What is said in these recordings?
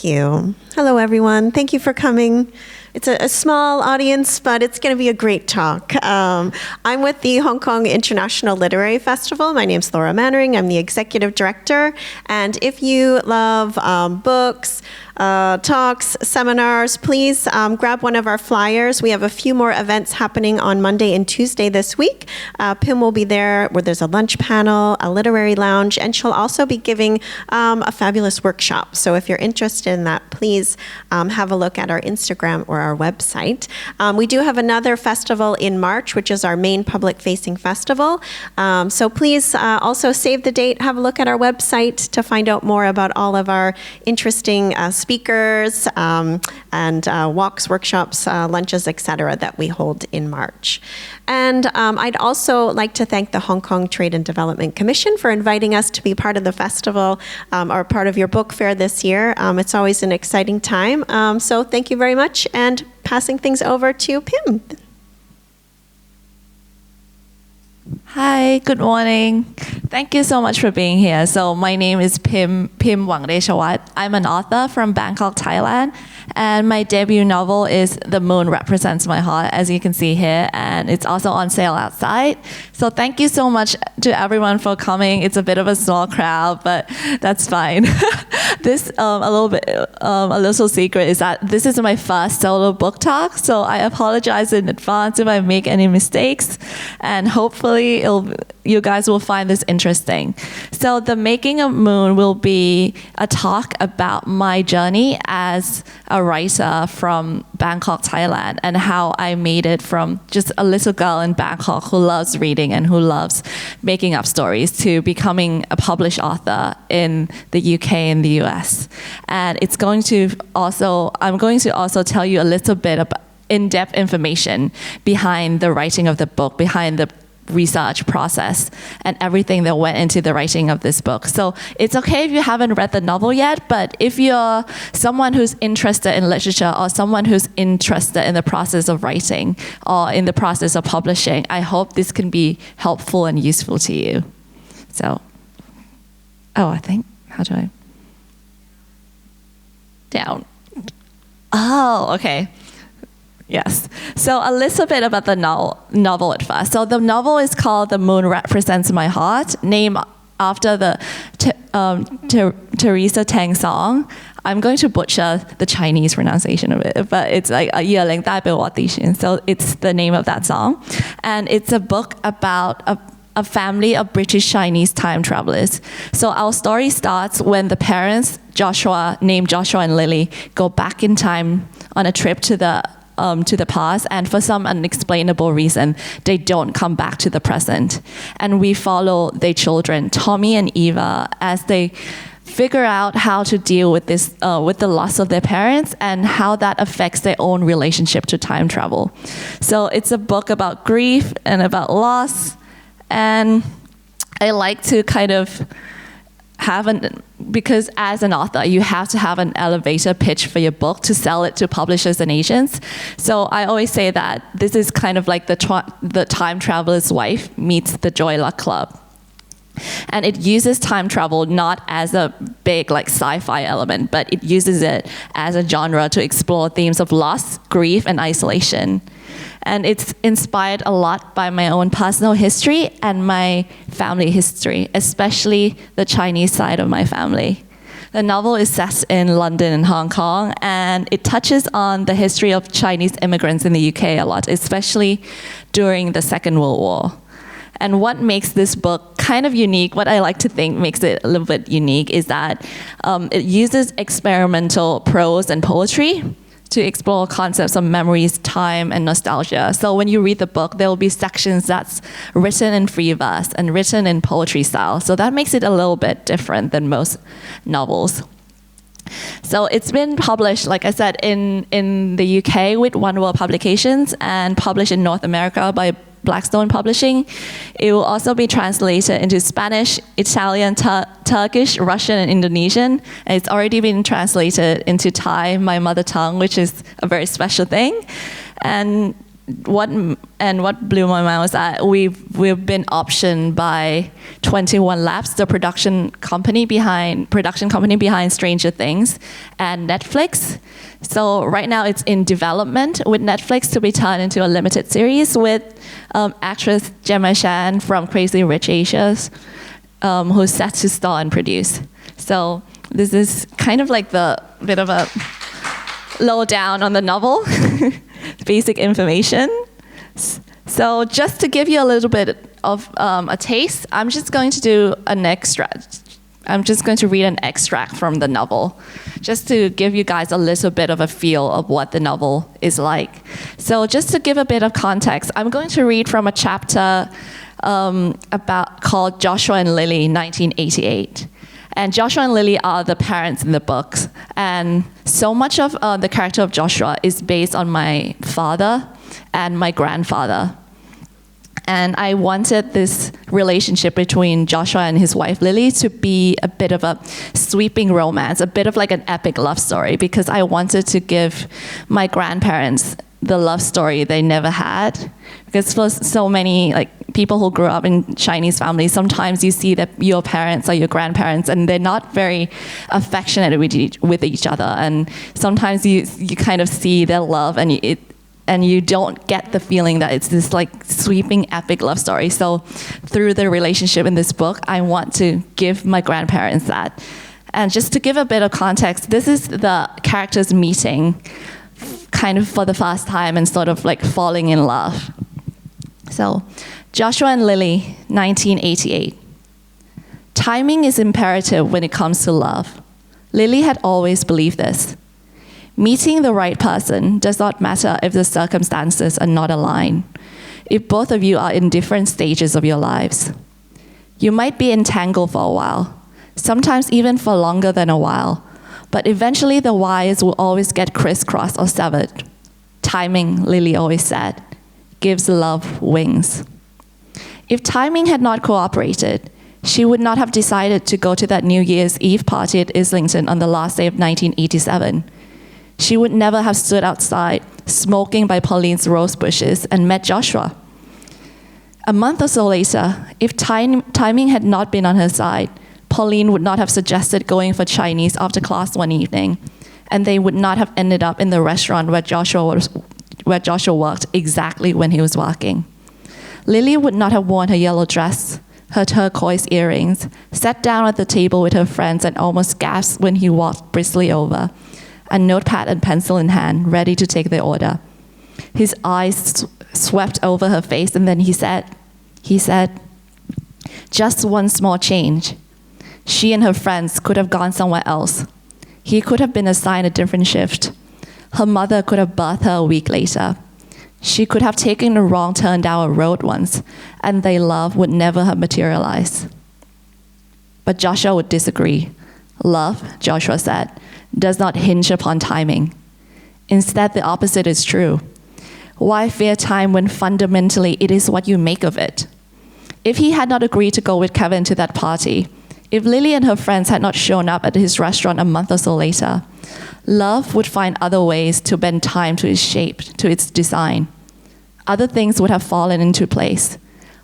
you. Hello, everyone. Thank you for coming. It's a small audience, but it's going to be a great talk. I'm with the Hong Kong International Literary Festival. My name's Laura Mannering. I'm the executive director. And if you love books, talks, seminars, please grab one of our flyers. We have a few more events happening on Monday and Tuesday this week. Pim will be there where there's a lunch panel, a literary lounge, and she'll also be giving a fabulous workshop. So if you're interested in that, please have a look at our Instagram or our website. We do have another festival in March, which is our main public-facing festival. So please also save the date, have a look at our website to find out more about all of our interesting speakers and walks, workshops, lunches, etc. that we hold in March. And I'd also like to thank the Hong Kong Trade and Development Commission for inviting us to be part of the festival or part of your book fair this year. It's always an exciting time. So thank you very much, and passing things over to Pim. Hi, good morning. Thank you so much for being here. So my name is Pim Wangtechawat. I'm an author from Bangkok, Thailand, and my debut novel is The Moon Represents My Heart, as you can see here, and it's also on sale outside. So thank you so much to everyone for coming. It's a bit of a small crowd, but that's fine. This a little secret is that this is my first solo book talk, so I apologize in advance if I make any mistakes, and hopefully you guys will find this interesting. So the Making of Moon will be a talk about my journey as a writer from Bangkok, Thailand, and how I made it from just a little girl in Bangkok who loves reading and who loves making up stories to becoming a published author in the UK and the US. And I'm going to also tell you a little bit about in-depth information behind the writing of the book, behind the research process and everything that went into the writing of this book. So it's okay if you haven't read the novel yet, but if you're someone who's interested in literature or someone who's interested in the process of writing or in the process of publishing, I hope this can be helpful and useful to you. So, how do I? Down. Oh, okay. Yes. So a little bit about the novel at first. So the novel is called The Moon Represents My Heart, named after the Teresa Tang song. I'm going to butcher the Chinese pronunciation of it, but it's like a yearling代表我的心. So it's the name of that song. And it's a book about a family of British Chinese time travelers. So our story starts when the parents, named Joshua and Lily, go back in time on a trip to the past, and for some unexplainable reason, they don't come back to the present. And we follow their children, Tommy and Eva, as they figure out how to deal with this, with the loss of their parents and how that affects their own relationship to time travel. So it's a book about grief and about loss, and I like to kind of because as an author, you have to have an elevator pitch for your book to sell it to publishers and agents. So I always say that this is kind of like the time traveler's wife meets the Joy Luck Club. And it uses time travel not as a big like sci-fi element, but it uses it as a genre to explore themes of loss, grief, and isolation. And it's inspired a lot by my own personal history and my family history, especially the Chinese side of my family. The novel is set in London and Hong Kong, and it touches on the history of Chinese immigrants in the UK a lot, especially during the Second World War. And what makes this book kind of unique, what I like to think makes it a little bit unique, is that it uses experimental prose and poetry to explore concepts of memories, time, and nostalgia. So when you read the book, there will be sections that's written in free verse and written in poetry style. So that makes it a little bit different than most novels. So it's been published, like I said, in the UK with One World Publications and published in North America by Blackstone Publishing. It will also be translated into Spanish, Italian, Turkish, Russian, and Indonesian. And it's already been translated into Thai, my mother tongue, which is a very special thing. And what blew my mind was that we've been optioned by 21 Labs, the production company behind Stranger Things, and Netflix. So right now it's in development with Netflix to be turned into a limited series with actress Gemma Chan from Crazy Rich Asians, who's set to star and produce. So this is kind of like the bit of a lowdown on the novel, basic information. So just to give you a little bit of a taste, I'm just going to do an extract. I'm just going to read an extract from the novel, just to give you guys a little bit of a feel of what the novel is like. So just to give a bit of context, I'm going to read from a chapter called Joshua and Lily, 1988. And Joshua and Lily are the parents in the books. And so much of the character of Joshua is based on my father and my grandfather. And I wanted this relationship between Joshua and his wife Lily to be a bit of a sweeping romance, a bit of like an epic love story, because I wanted to give my grandparents the love story they never had. Because for so many people who grew up in Chinese families, sometimes you see that your parents or your grandparents, and they're not very affectionate with each other. And sometimes you kind of see their love, and you don't get the feeling that it's this like sweeping epic love story. So through the relationship in this book, I want to give my grandparents that. And just to give a bit of context, this is the characters meeting kind of for the first time and sort of like falling in love. So Joshua and Lily, 1988. Timing is imperative when it comes to love. Lily had always believed this. Meeting the right person does not matter if the circumstances are not aligned, if both of you are in different stages of your lives. You might be entangled for a while, sometimes even for longer than a while, but eventually the wires will always get crisscrossed or severed. Timing, Lily always said, gives love wings. If timing had not cooperated, she would not have decided to go to that New Year's Eve party at Islington on the last day of 1987. She would never have stood outside, smoking by Pauline's rose bushes, and met Joshua. A month or so later, if timing had not been on her side, Pauline would not have suggested going for Chinese after class one evening, and they would not have ended up in the restaurant where Joshua worked exactly when he was working. Lily would not have worn her yellow dress, her turquoise earrings, sat down at the table with her friends and almost gasped when he walked briskly over, a notepad and pencil in hand, ready to take their order. His eyes swept over her face, and then he said, just one small change. She and her friends could have gone somewhere else. He could have been assigned a different shift. Her mother could have birthed her a week later. She could have taken the wrong turn down a road once, and their love would never have materialized. But Joshua would disagree. Love, Joshua said, does not hinge upon timing. Instead, the opposite is true. Why fear time when fundamentally it is what you make of it? If he had not agreed to go with Kevin to that party, if Lily and her friends had not shown up at his restaurant a month or so later, love would find other ways to bend time to its shape, to its design. Other things would have fallen into place.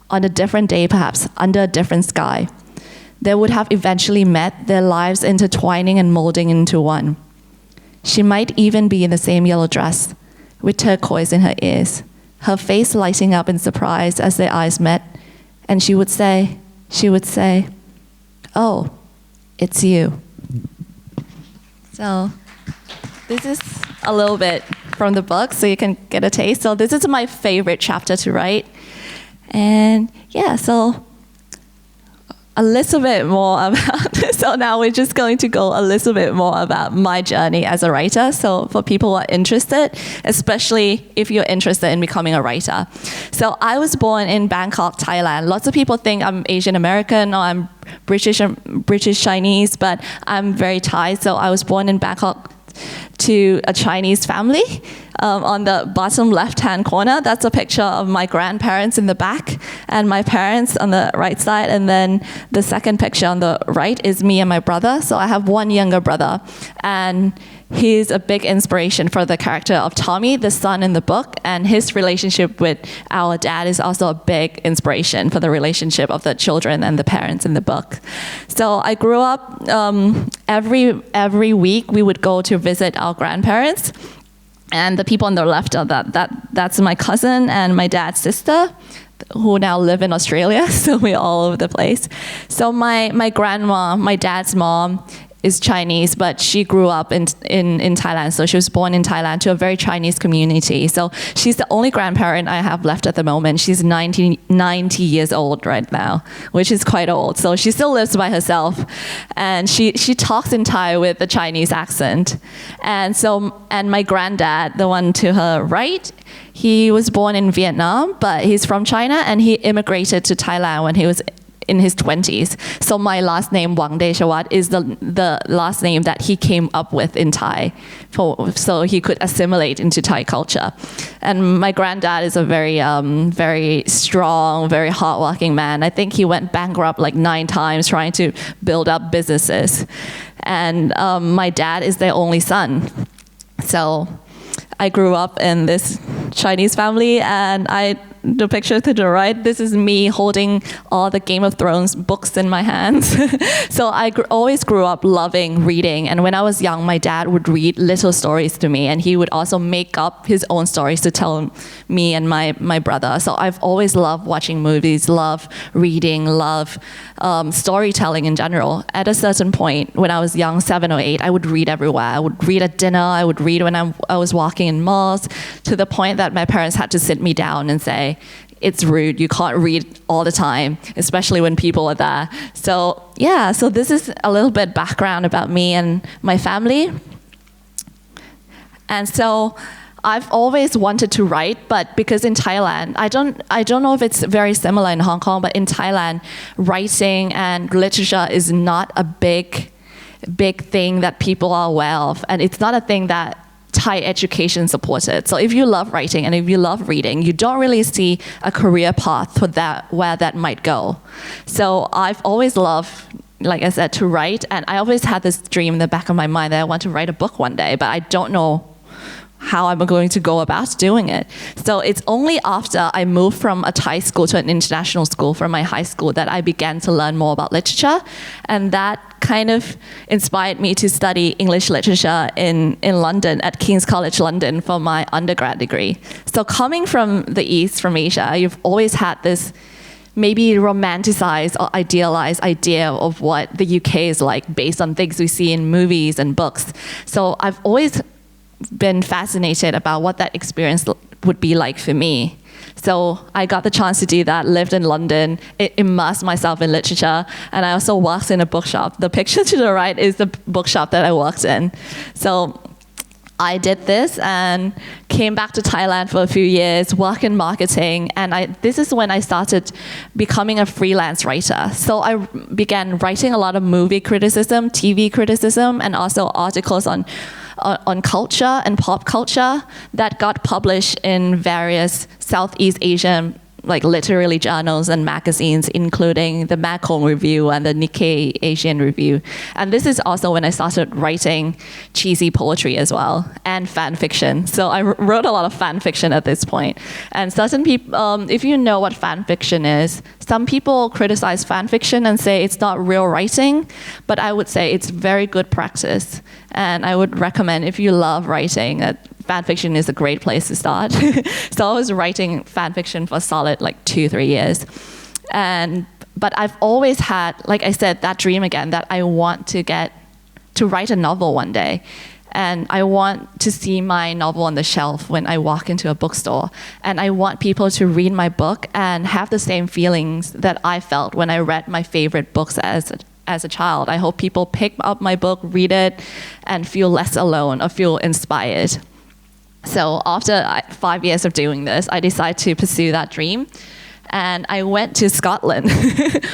On a different day, perhaps, under a different sky. They would have eventually met, their lives intertwining and molding into one. She might even be in the same yellow dress, with turquoise in her ears, her face lighting up in surprise as their eyes met, and she would say, oh, it's you. So this is a little bit from the book, so you can get a taste. So this is my favorite chapter to write. And yeah, so a little bit more about this. So now we're just going to go a little bit more about my journey as a writer. So for people who are interested, especially if you're interested in becoming a writer. So I was born in Bangkok, Thailand. Lots of people think I'm Asian American or I'm British Chinese, but I'm very Thai. So I was born in Bangkok to a Chinese family. On the bottom left-hand corner, that's a picture of my grandparents in the back and my parents on the right side. And then the second picture on the right is me and my brother. So I have one younger brother. And he's a big inspiration for the character of Tommy, the son in the book, and his relationship with our dad is also a big inspiration for the relationship of the children and the parents in the book. So I grew up, every week we would go to visit our grandparents, and the people on the left are that's my cousin and my dad's sister, who now live in Australia, so we're all over the place. So my grandma, my dad's mom, is Chinese, but she grew up in Thailand. So she was born in Thailand to a very Chinese community. So she's the only grandparent I have left at the moment. She's 90 years old right now, which is quite old. So she still lives by herself. And she talks in Thai with a Chinese accent. And my granddad, the one to her right, he was born in Vietnam, but he's from China, and he immigrated to Thailand when he was in his 20s. So my last name, Wangtechawat, is the last name that he came up with in Thai, so he could assimilate into Thai culture. And my granddad is a very strong, very hardworking man. I think he went bankrupt like 9 times trying to build up businesses. And my dad is their only son. So I grew up in this Chinese family, and the picture to the right, this is me holding all the Game of Thrones books in my hands. So I always grew up loving reading. And when I was young, my dad would read little stories to me, and he would also make up his own stories to tell me and my brother. So I've always loved watching movies, love reading, love storytelling in general. At a certain point, when I was young, 7 or 8, I would read everywhere. I would read at dinner. I would read when I was walking in malls, to the point that my parents had to sit me down and say, it's rude, you can't read all the time, especially when people are there. So yeah, so this is a little bit background about me and my family. And so I've always wanted to write, but because in Thailand, I don't know if it's very similar in Hong Kong, but in Thailand, writing and literature is not a big thing that people are aware of. And it's not a thing that Thai education supported. So if you love writing and if you love reading, you don't really see a career path for that, where that might go. So I've always loved, like I said, to write, and I always had this dream in the back of my mind that I want to write a book one day, but I don't know how I'm going to go about doing it. So it's only after I moved from a Thai school to an international school from my high school that I began to learn more about literature, and that kind of inspired me to study English literature in London, at King's College London, for my undergrad degree. So coming from the East, from Asia, you've always had this maybe romanticized or idealized idea of what the UK is like based on things we see in movies and books. So I've always been fascinated about what that experience would be like for me. So I got the chance to do that, lived in London, immersed myself in literature, and I also worked in a bookshop. The picture to the right is the bookshop that I worked in. So I did this and came back to Thailand for a few years, worked in marketing, and this is when I started becoming a freelance writer. So I began writing a lot of movie criticism, TV criticism, and also articles on culture and pop culture that got published in various Southeast Asian literary journals and magazines, including the Macon Review and the Nikkei Asian Review. And this is also when I started writing cheesy poetry as well, and fan fiction. So I wrote a lot of fan fiction at this point. And certain people, if you know what fan fiction is, some people criticize fan fiction and say it's not real writing, but I would say it's very good practice. And I would recommend, if you love writing, that fan fiction is a great place to start. So I was writing fan fiction for a solid 2-3 years. But I've always had, like I said, that dream again, that I want to write a novel one day. And I want to see my novel on the shelf when I walk into a bookstore. And I want people to read my book and have the same feelings that I felt when I read my favorite books as a child. I hope people pick up my book, read it, and feel less alone or feel inspired. So after 5 years of doing this, I decided to pursue that dream. And I went to Scotland,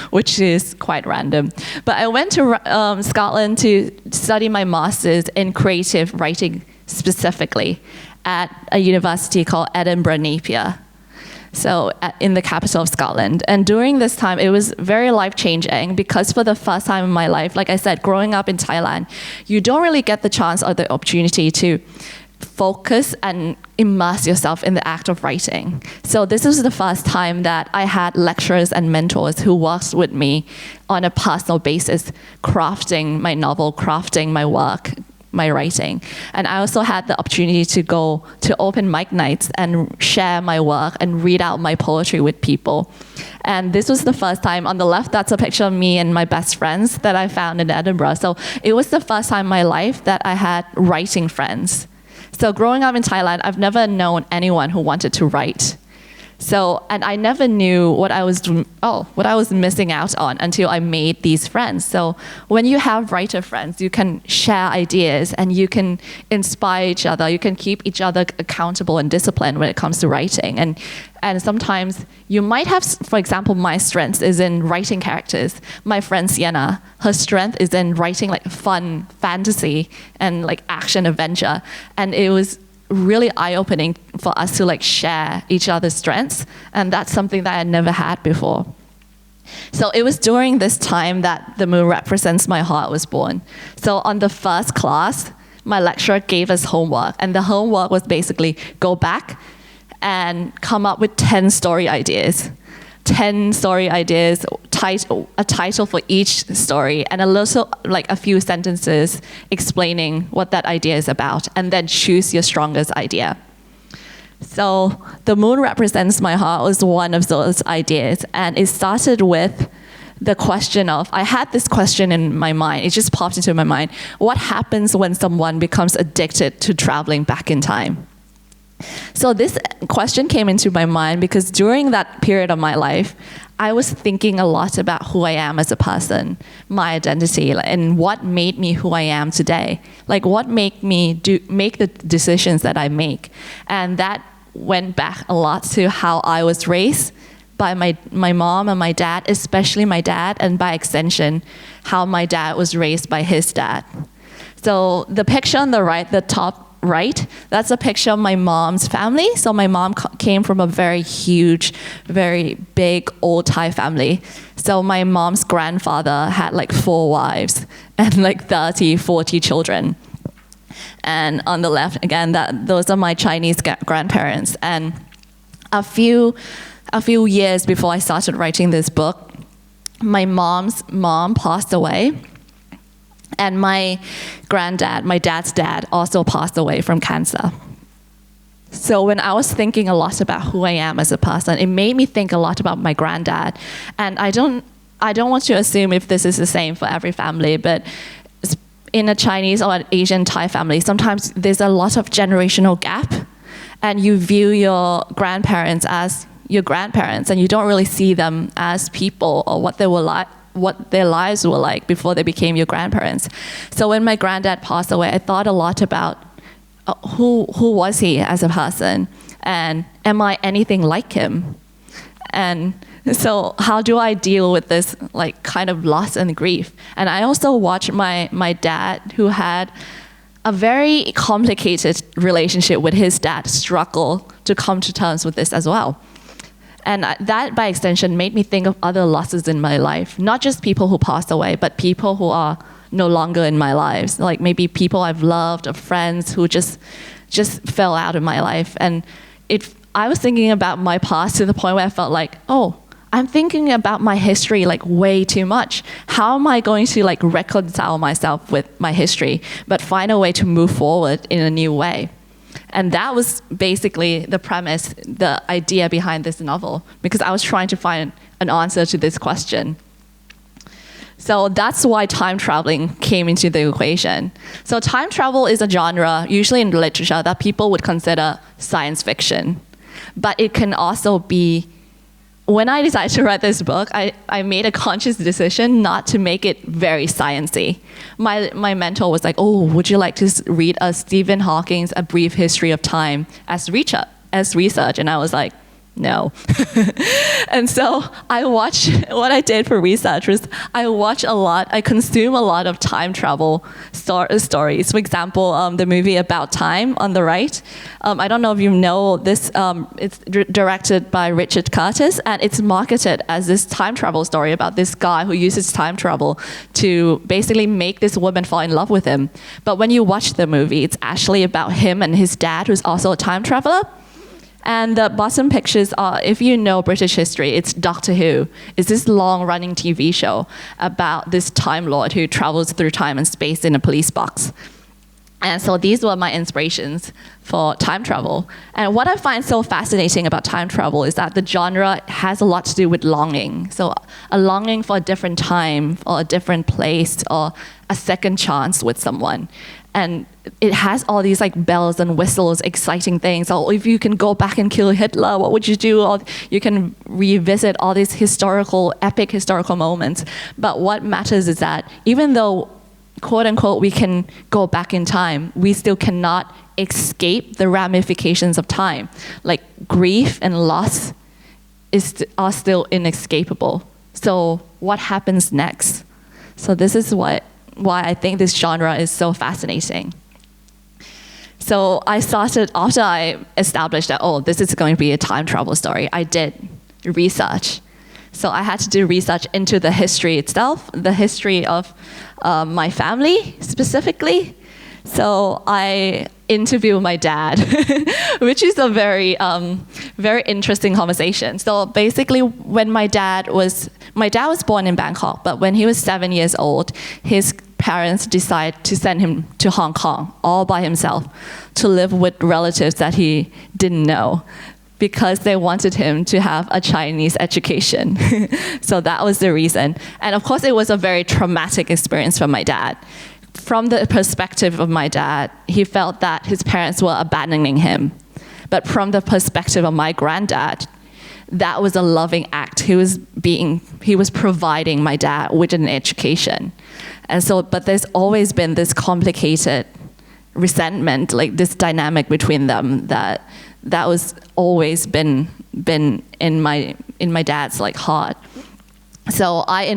which is quite random. But I went to Scotland to study my master's in creative writing specifically at a university called Edinburgh Napier. so in the capital of Scotland. And during this time, it was very life-changing because for the first time in my life, like I said, growing up in Thailand, you don't really get the chance or the opportunity to focus and immerse yourself in the act of writing. So this was the first time that I had lecturers and mentors who worked with me on a personal basis, crafting my novel, crafting my work, my writing. And I also had the opportunity to go to open mic nights and share my work and read out my poetry with people. And this was the first time. On the left, that's a picture of me and my best friends that I found in Edinburgh. So it was the first time in my life that I had writing friends. So growing up in Thailand, I've never known anyone who wanted to write. So, and I never knew what I was missing out on until I made these friends. So when you have writer friends, you can share ideas and you can inspire each other. You can keep each other accountable and disciplined when it comes to writing. And sometimes you might have, for example, my strength is in writing characters. My friend Sienna, her strength is in writing like fun fantasy and like action adventure. And it was really eye-opening for us to like share each other's strengths, and that's something that I had never had before. So it was during this time that The Moon Represents My Heart was born. So on the first class, my lecturer gave us homework, and the homework was basically go back and come up with 10 story ideas. 10 story ideas, a title for each story, and a few sentences explaining what that idea is about, and then choose your strongest idea. So The Moon Represents My Heart was one of those ideas, and it started with the question of, I had this question in my mind, it just popped into my mind, what happens when someone becomes addicted to traveling back in time? So this question came into my mind because during that period of my life, I was thinking a lot about who I am as a person, my identity, and what made me who I am today. Like what made me make the decisions that I make. And that went back a lot to how I was raised by my mom and my dad, especially my dad, and by extension, how my dad was raised by his dad. So the picture on the right, the top right, that's a picture of my mom's family. So my mom came from a very huge, very big old Thai family. So my mom's grandfather had like 4 wives and like 30, 40 children. And on the left, again, those are my Chinese grandparents. And a few years before I started writing this book, my mom's mom passed away. And my granddad, my dad's dad, also passed away from cancer. So when I was thinking a lot about who I am as a person, it made me think a lot about my granddad. And I don't want to assume if this is the same for every family, but in a Chinese or an Asian Thai family, sometimes there's a lot of generational gap, and you view your grandparents as your grandparents, and you don't really see them as people or what they were like, what their lives were like before they became your grandparents. So when my granddad passed away, I thought a lot about who was he as a person, and am I anything like him? And so how do I deal with this like kind of loss and grief? And I also watched my dad, who had a very complicated relationship with his dad, struggle to come to terms with this as well. And that, by extension, made me think of other losses in my life, not just people who passed away, but people who are no longer in my lives, like maybe people I've loved or friends who just fell out of my life. And I was thinking about my past to the point where I felt like, oh, I'm thinking about my history like way too much. How am I going to like reconcile myself with my history, but find a way to move forward in a new way? And that was basically the premise, the idea behind this novel, because I was trying to find an answer to this question. So that's why time traveling came into the equation. So time travel is a genre, usually in literature, that people would consider science fiction. But it can also be, when I decided to write this book, I made a conscious decision not to make it very sciencey. My mentor was like, oh, would you like to read Stephen Hawking's A Brief History of Time as research? And I was like, no. And so what I did for research was I consume a lot of time travel stories. For example, the movie About Time on the right. I don't know if you know this, it's directed by Richard Curtis, and it's marketed as this time travel story about this guy who uses time travel to basically make this woman fall in love with him. But when you watch the movie, it's actually about him and his dad, who's also a time traveler. And the bottom pictures are, if you know British history, it's Doctor Who. It's this long-running TV show about this Time Lord who travels through time and space in a police box. And so these were my inspirations for time travel. And what I find so fascinating about time travel is that the genre has a lot to do with longing. So a longing for a different time or a different place or a second chance with someone. And it has all these like bells and whistles, exciting things. Or if you can go back and kill Hitler, what would you do? Or you can revisit all these epic historical moments. But what matters is that even though, quote unquote, we can go back in time, we still cannot escape the ramifications of time. Like grief and loss are still inescapable. So what happens next? So this is why I think this genre is so fascinating. So I started, after I established that, this is going to be a time travel story, I did research. So I had to do research into the history itself, the history of my family specifically. So I interviewed my dad, which is a very interesting conversation. So basically, when my dad was born in Bangkok, but when he was 7 years old, his parents decided to send him to Hong Kong all by himself to live with relatives that he didn't know, because they wanted him to have a Chinese education. So that was the reason. And of course, it was a very traumatic experience for my dad. From the perspective of my dad, he felt that his parents were abandoning him. But from the perspective of my granddad, that was a loving act. He was providing my dad with an education. And so, but there's always been this complicated resentment, like this dynamic between them that was always been in my dad's like heart. So I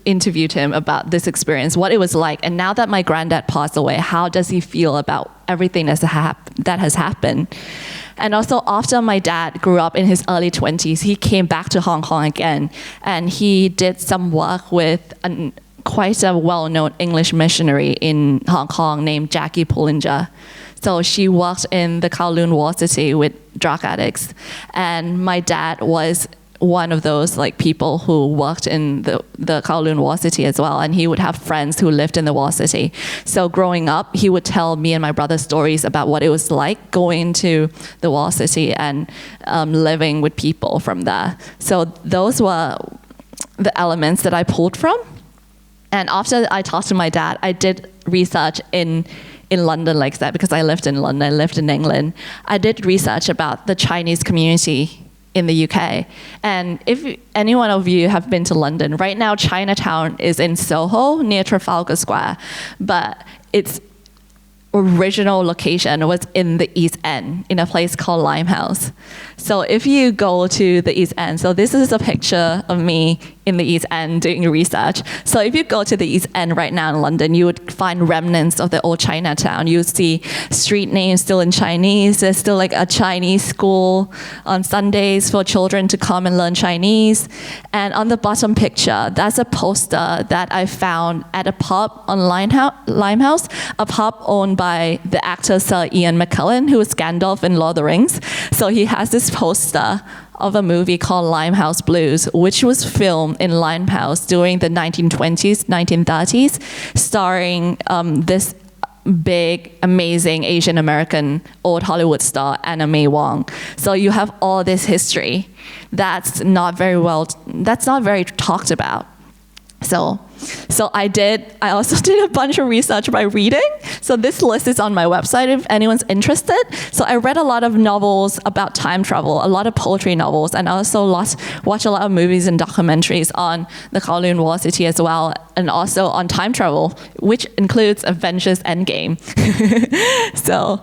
interviewed him about this experience, what it was like, and now that my granddad passed away, how does he feel about everything that has happened? And also, after my dad grew up in his early 20s, he came back to Hong Kong again, and he did some work with quite a well-known English missionary in Hong Kong named Jackie Pullinger. So she worked in the Kowloon War City with drug addicts, and my dad was one of those like people who worked in the Kowloon War City as well, and he would have friends who lived in the War City. So growing up, he would tell me and my brother stories about what it was like going to the War City and living with people from there. So those were the elements that I pulled from. And after I talked to my dad, I did research in London like that, because I lived in London, I lived in England. I did research about the Chinese community in the UK. And if any one of you have been to London, right now Chinatown is in Soho near Trafalgar Square, but its original location was in the East End, in a place called Limehouse. So if you go to the East End, so this is a picture of me in the East End doing research. So if you go to the East End right now in London, you would find remnants of the old Chinatown. You would see street names still in Chinese. There's still like a Chinese school on Sundays for children to come and learn Chinese. And on the bottom picture, that's a poster that I found at a pub on Limehouse, a pub owned by the actor Sir Ian McKellen, who was Gandalf in Lord of the Rings. So he has this poster of a movie called Limehouse Blues, which was filmed in Limehouse during the 1920s, 1930s, starring this big, amazing Asian American old Hollywood star, Anna May Wong. So you have all this history that's not very talked about. So I also did a bunch of research by reading. So this list is on my website if anyone's interested. So I read a lot of novels about time travel, a lot of poetry novels, and I also watch a lot of movies and documentaries on the Kowloon War City as well, and also on time travel, which includes Avengers Endgame. So,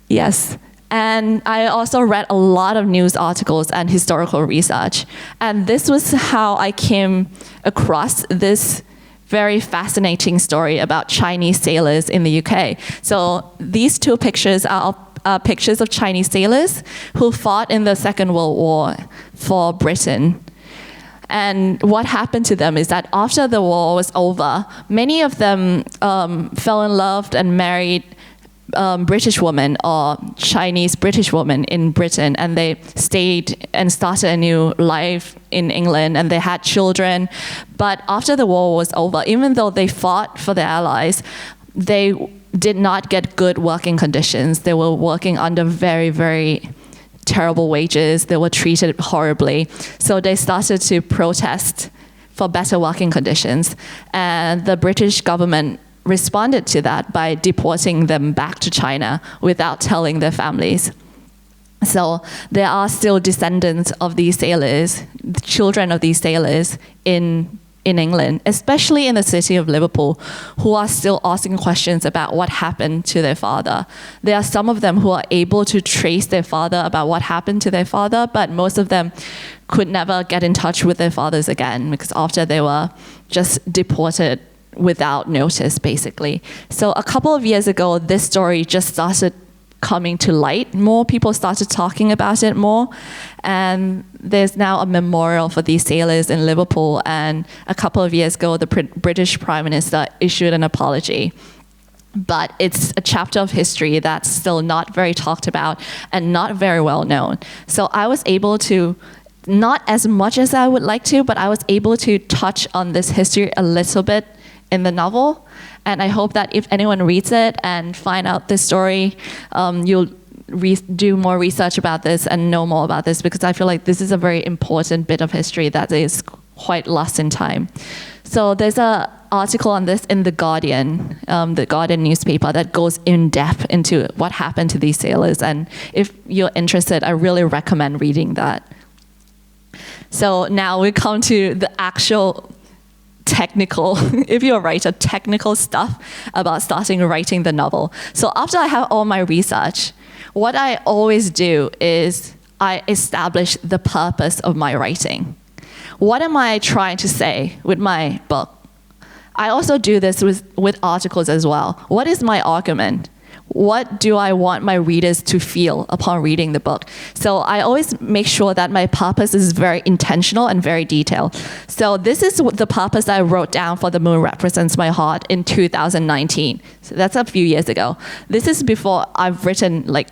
yes. And I also read a lot of news articles and historical research. And this was how I came across this very fascinating story about Chinese sailors in the UK. So these two pictures are pictures of Chinese sailors who fought in the Second World War for Britain. And what happened to them is that after the war was over, many of them fell in love and married British women or Chinese British women in Britain, and they stayed and started a new life in England, and they had children. But after the war was over, even though they fought for their allies, they did not get good working conditions. They were working under very, very terrible wages. They were treated horribly. So they started to protest for better working conditions. And the British government responded to that by deporting them back to China without telling their families. So there are still descendants of these sailors, children of these sailors in England, especially in the city of Liverpool, who are still asking questions about what happened to their father. There are some of them who are able to trace their father about what happened to their father, but most of them could never get in touch with their fathers again because after they were just deported without notice, basically. So a couple of years ago, this story just started coming to light. More people started talking about it more. And there's now a memorial for these sailors in Liverpool. And a couple of years ago, the British Prime Minister issued an apology. But it's a chapter of history that's still not very talked about and not very well known. So I was able to, not as much as I would like to, but I was able to touch on this history a little bit in the novel. And I hope that if anyone reads it and find out this story, you'll do more research about this and know more about this, because I feel like this is a very important bit of history that is quite lost in time. So there's an article on this in The Guardian newspaper that goes in depth into what happened to these sailors. And if you're interested, I really recommend reading that. So now we come to the actual technical, if you're a writer, technical stuff about starting writing the novel. So after I have all my research, what I always do is I establish the purpose of my writing. What am I trying to say with my book? I also do this with articles as well. What is my argument? What do I want my readers to feel upon reading the book? So I always make sure that my purpose is very intentional and very detailed. So this is the purpose I wrote down for The Moon Represents My Heart in 2019. So that's a few years ago. This is before I've written like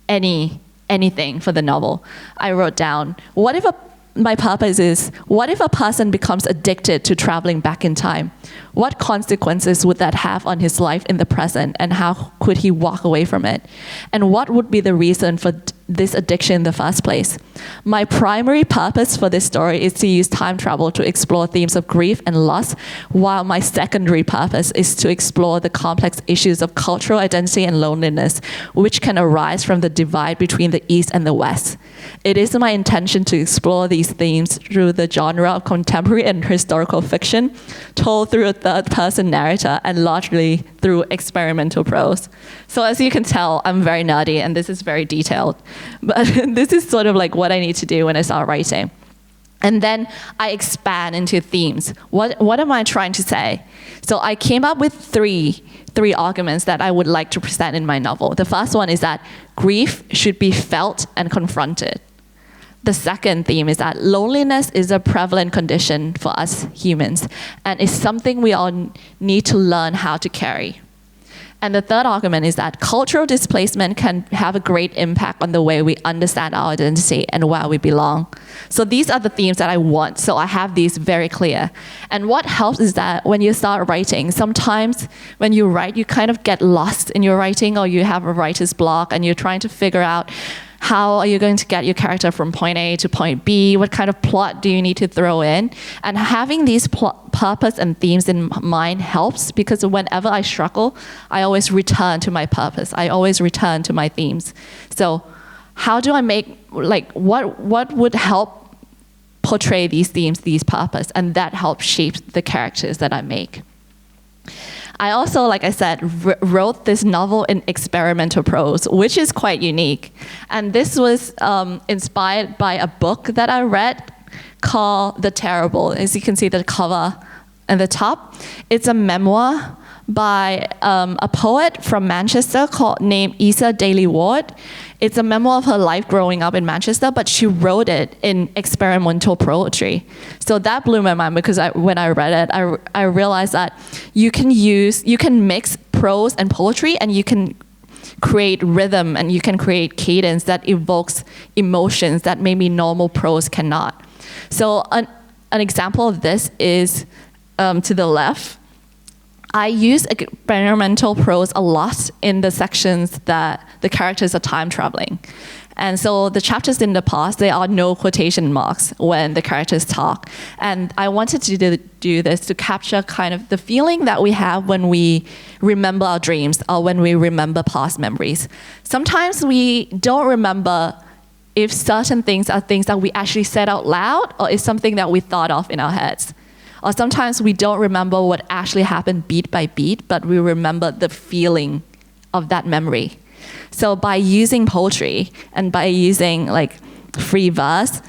anything for the novel. I wrote down, my purpose is, what if a person becomes addicted to traveling back in time? What consequences would that have on his life in the present, and how could he walk away from it? And what would be the reason for this addiction in the first place? My primary purpose for this story is to use time travel to explore themes of grief and loss, while my secondary purpose is to explore the complex issues of cultural identity and loneliness, which can arise from the divide between the East and the West. It is my intention to explore these themes through the genre of contemporary and historical fiction, told through a third-person narrator and largely through experimental prose. So as you can tell, I'm very nerdy and this is very detailed. But this is sort of like what I need to do when I start writing. And then I expand into themes. What am I trying to say? So I came up with three arguments that I would like to present in my novel. The first one is that grief should be felt and confronted. The second theme is that loneliness is a prevalent condition for us humans, and it's something we all need to learn how to carry. And the third argument is that cultural displacement can have a great impact on the way we understand our identity and where we belong. So these are the themes that I want, so I have these very clear. And what helps is that when you start writing, sometimes when you write, you kind of get lost in your writing, or you have a writer's block and you're trying to figure out how are you going to get your character from point A to point B? What kind of plot do you need to throw in? And having these purpose and themes in mind helps, because whenever I struggle, I always return to my purpose. I always return to my themes. So how do I make, what would help portray these themes, these purpose, and that helps shape the characters that I make? I also, like I said, wrote this novel in experimental prose, which is quite unique. And this was inspired by a book that I read called The Terrible. As you can see the cover at the top. It's a memoir by a poet from Manchester named Isa Daly Ward. It's a memoir of her life growing up in Manchester, but she wrote it in experimental poetry. So that blew my mind because when I read it, I realized that you can mix prose and poetry, and you can create rhythm and you can create cadence that evokes emotions that maybe normal prose cannot. So an example of this is to the left. I use experimental prose a lot in the sections that the characters are time traveling. And so the chapters in the past, there are no quotation marks when the characters talk. And I wanted to do this to capture kind of the feeling that we have when we remember our dreams or when we remember past memories. Sometimes we don't remember if certain things are things that we actually said out loud or is something that we thought of in our heads. Or sometimes we don't remember what actually happened beat by beat, but we remember the feeling of that memory. So by using poetry and by using like free verse,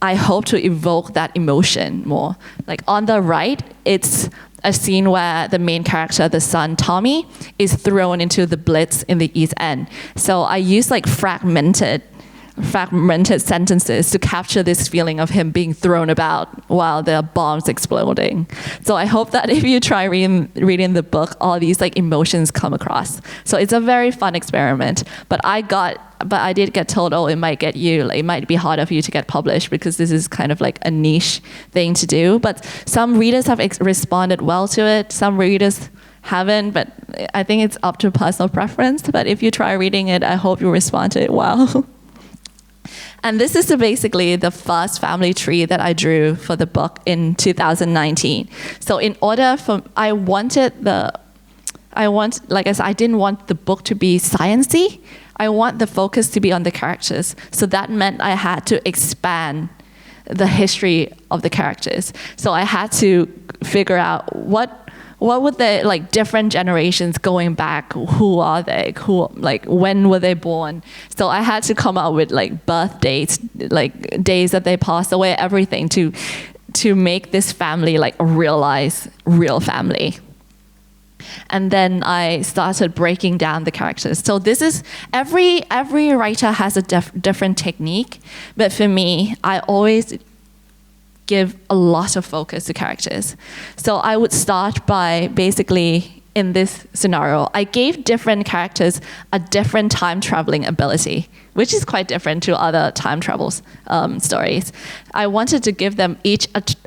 I hope to evoke that emotion more. Like on the right, it's a scene where the main character, the son Tommy, is thrown into the Blitz in the East End. So I use like fragmented sentences to capture this feeling of him being thrown about while there are bombs exploding. So I hope that if you try reading the book, all these like emotions come across. So it's a very fun experiment. But I did get told, oh, it might be harder for you to get published because this is kind of like a niche thing to do. But some readers have responded well to it. Some readers haven't, but I think it's up to personal preference. But if you try reading it, I hope you respond to it well. And this is basically the first family tree that I drew for the book in 2019. So in order for, like I said, I didn't want the book to be sciencey. I want the focus to be on the characters. So that meant I had to expand the history of the characters. So I had to figure out what would they, like different generations going back, who are they, when were they born? So I had to come up with like birth dates, like days that they passed away, everything to make this family like a real family. And then I started breaking down the characters. So this is, every writer has a different technique, but for me, I always give a lot of focus to characters. So I would start by basically, in this scenario, I gave different characters a different time traveling ability, which is quite different to other time travel stories. I wanted to give them each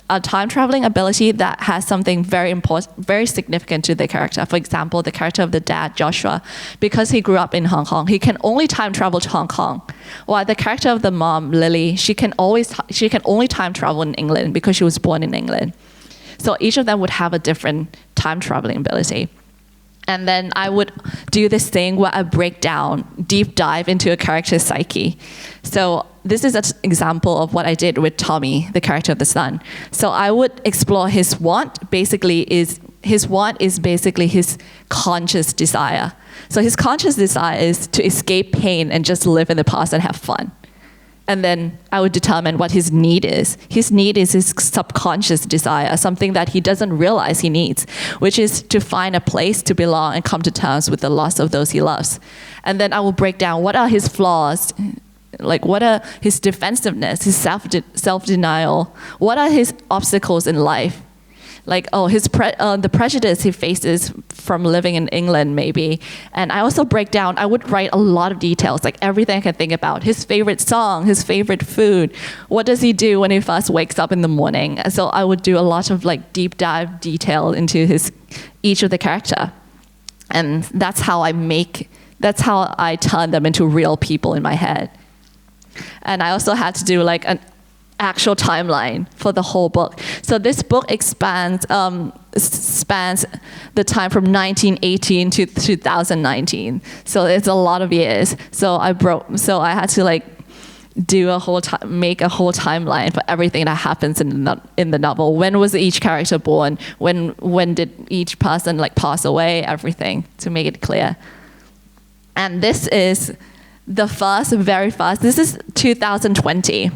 a time traveling ability that has something very important, very significant to the character. For example, the character of the dad, Joshua, because he grew up in Hong Kong, he can only time travel to Hong Kong. While the character of the mom, Lily, she can only time travel in England because she was born in England. So each of them would have a different time traveling ability. And then I would do this thing where I break down, deep dive into a character's psyche. So this is an example of what I did with Tommy, the character of the son. So I would explore his want. His want is basically his conscious desire. So his conscious desire is to escape pain and just live in the past and have fun. And then I would determine what his need is. His need is his subconscious desire, something that he doesn't realize he needs, which is to find a place to belong and come to terms with the loss of those he loves. And then I will break down what are his flaws, like what are his defensiveness, his self-denial, what are his obstacles in life. Like, the prejudice he faces from living in England, maybe. And I also break down, I would write a lot of details, like everything I can think about. His favorite song, his favorite food. What does he do when he first wakes up in the morning? So I would do a lot of like deep dive detail into each of the character. And that's how I turn them into real people in my head. And I also had to do like an actual timeline for the whole book. So this book spans the time from 1918 to 2019. So it's a lot of years. So I had to like make a whole timeline for everything that happens in the novel. When was each character born? When did each person like pass away? Everything to make it clear. And this is the very first. This is 2020.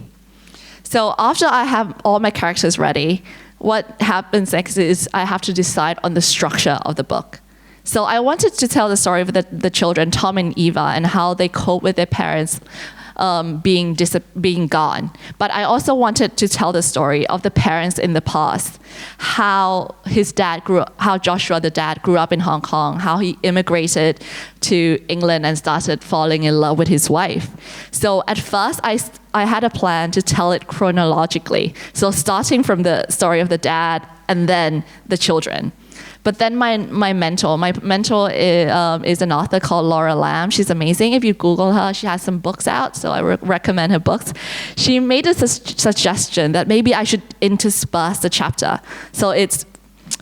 So after I have all my characters ready, what happens next is I have to decide on the structure of the book. So I wanted to tell the story of the children, Tom and Eva, and how they cope with their parents being gone. But I also wanted to tell the story of the parents in the past, how Joshua, the dad, grew up in Hong Kong, how he immigrated to England and started falling in love with his wife. So at first, I had a plan to tell it chronologically. So starting from the story of the dad and then the children. But then my mentor is an author called Laura Lam. She's amazing. If you Google her, she has some books out, so I recommend her books. She made a suggestion that maybe I should intersperse the chapter. So it's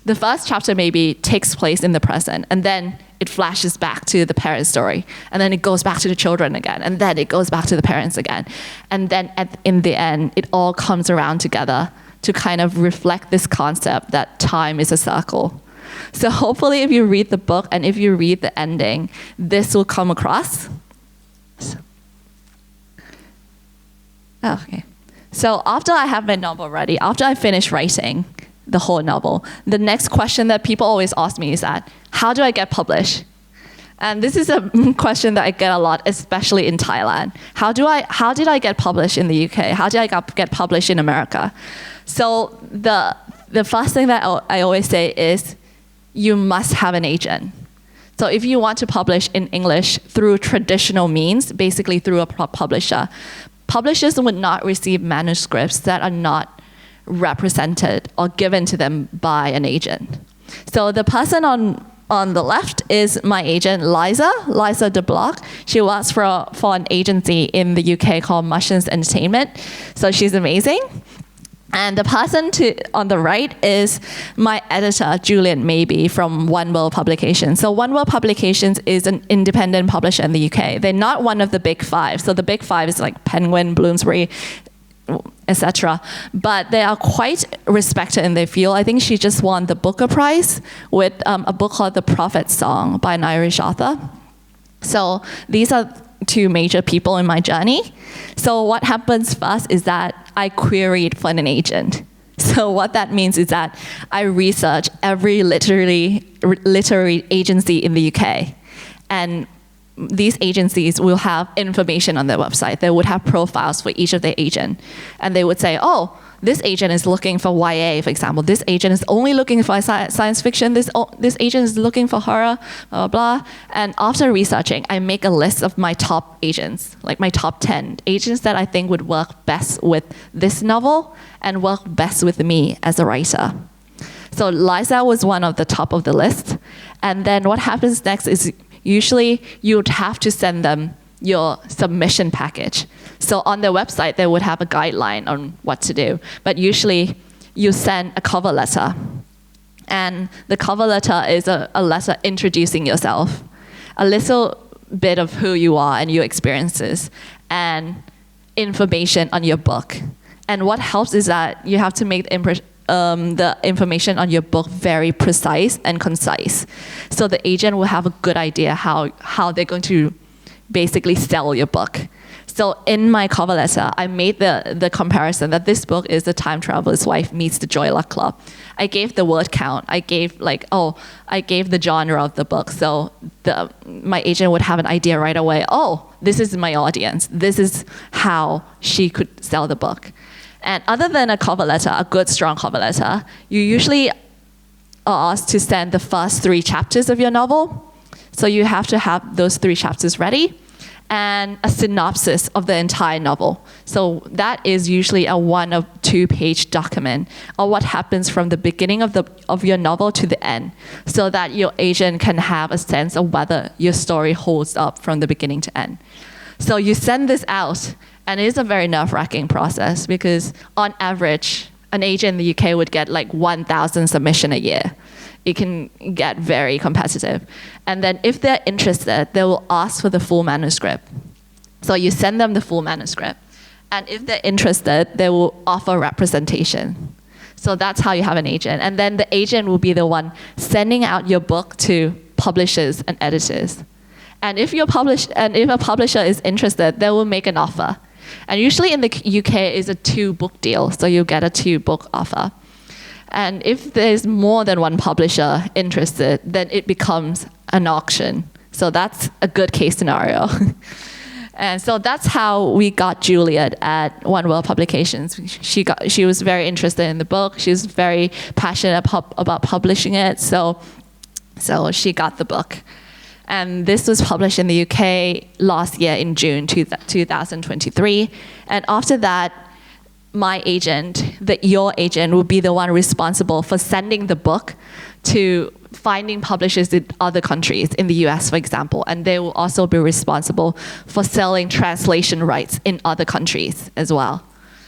the first chapter maybe takes place in the present, and then it flashes back to the parents' story, and then it goes back to the children again, and then it goes back to the parents again. And then in the end, it all comes around together to kind of reflect this concept that time is a circle. So hopefully if you read the book and if you read the ending, this will come across. Okay. So after I have my novel ready, after I finish writing the whole novel, the next question that people always ask me is that, how do I get published? And this is a question that I get a lot, especially in Thailand. How did I get published in the UK? How did I get published in America? So the first thing that I always say is, you must have an agent. So if you want to publish in English through traditional means, basically through a publisher, publishers would not receive manuscripts that are not represented or given to them by an agent. So the person on the left is my agent, Liza de Block. She works for an agency in the UK called Mushrooms Entertainment. So she's amazing. And the person on the right is my editor, Julian Maybe, from One World Publications. So One World Publications is an independent publisher in the UK. They're not one of the big five. So the big five is like Penguin, Bloomsbury, etc. But they are quite respected in their field. I think she just won the Booker Prize with a book called The Prophet's Song by an Irish author. So these are two major people in my journey. So what happens first is that I queried for an agent. So what that means is that I research every literary agency in the UK. And these agencies will have information on their website. They would have profiles for each of their agent. And they would say, oh, this agent is looking for YA, for example. This agent is only looking for science fiction. This agent is looking for horror, blah, blah, blah. And after researching, I make a list of my top agents, like my top 10 agents that I think would work best with this novel and work best with me as a writer. So Liza was one of the top of the list. And then what happens next is usually you'd have to send them your submission package. So on their website, they would have a guideline on what to do. But usually you send a cover letter. And the cover letter is a letter introducing yourself, a little bit of who you are and your experiences, and information on your book. And what helps is that you have to make the information on your book very precise and concise. So the agent will have a good idea how they're going to basically sell your book. So in my cover letter, I made the comparison that this book is The Time Traveler's Wife meets The Joy Luck Club. I gave the word count. I gave the genre of the book. So my agent would have an idea right away. Oh, this is my audience. This is how she could sell the book. And other than a cover letter, a good, strong cover letter, you usually are asked to send the first 3 chapters of your novel. So you have to have those 3 chapters ready, and a synopsis of the entire novel. So that is usually a 1 or 2 page document of what happens from the beginning of your novel to the end, so that your agent can have a sense of whether your story holds up from the beginning to end. So you send this out, and it is a very nerve-wracking process because on average, an agent in the UK would get like 1,000 submissions a year. It can get very competitive. And then if they're interested, they will ask for the full manuscript. So you send them the full manuscript. And if they're interested, they will offer representation. So that's how you have an agent. And then the agent will be the one sending out your book to publishers and editors. And if a publisher is interested, they will make an offer. And usually in the UK, it's a 2-book deal, so you get a 2-book offer. And if there's more than one publisher interested, then it becomes an auction. So that's a good case scenario. And so that's how we got Juliet at One World Publications. She was very interested in the book. She was very passionate about publishing it. So she got the book. And this was published in the UK last year in June 2023. And after that, my agent, your agent, will be the one responsible for sending the book to finding publishers in other countries, in the US, for example. And they will also be responsible for selling translation rights in other countries as well.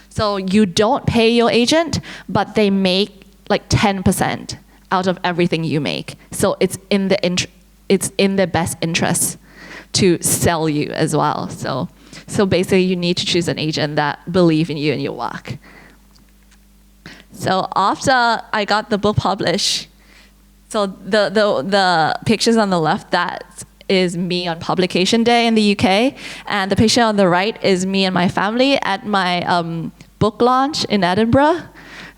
So you don't pay your agent, but they make like 10% out of everything you make. So it's in their best interest to sell you as well. So basically, you need to choose an agent that believes in you and your work. So after I got the book published, so the pictures on the left, that is me on publication day in the UK, and the picture on the right is me and my family at my book launch in Edinburgh.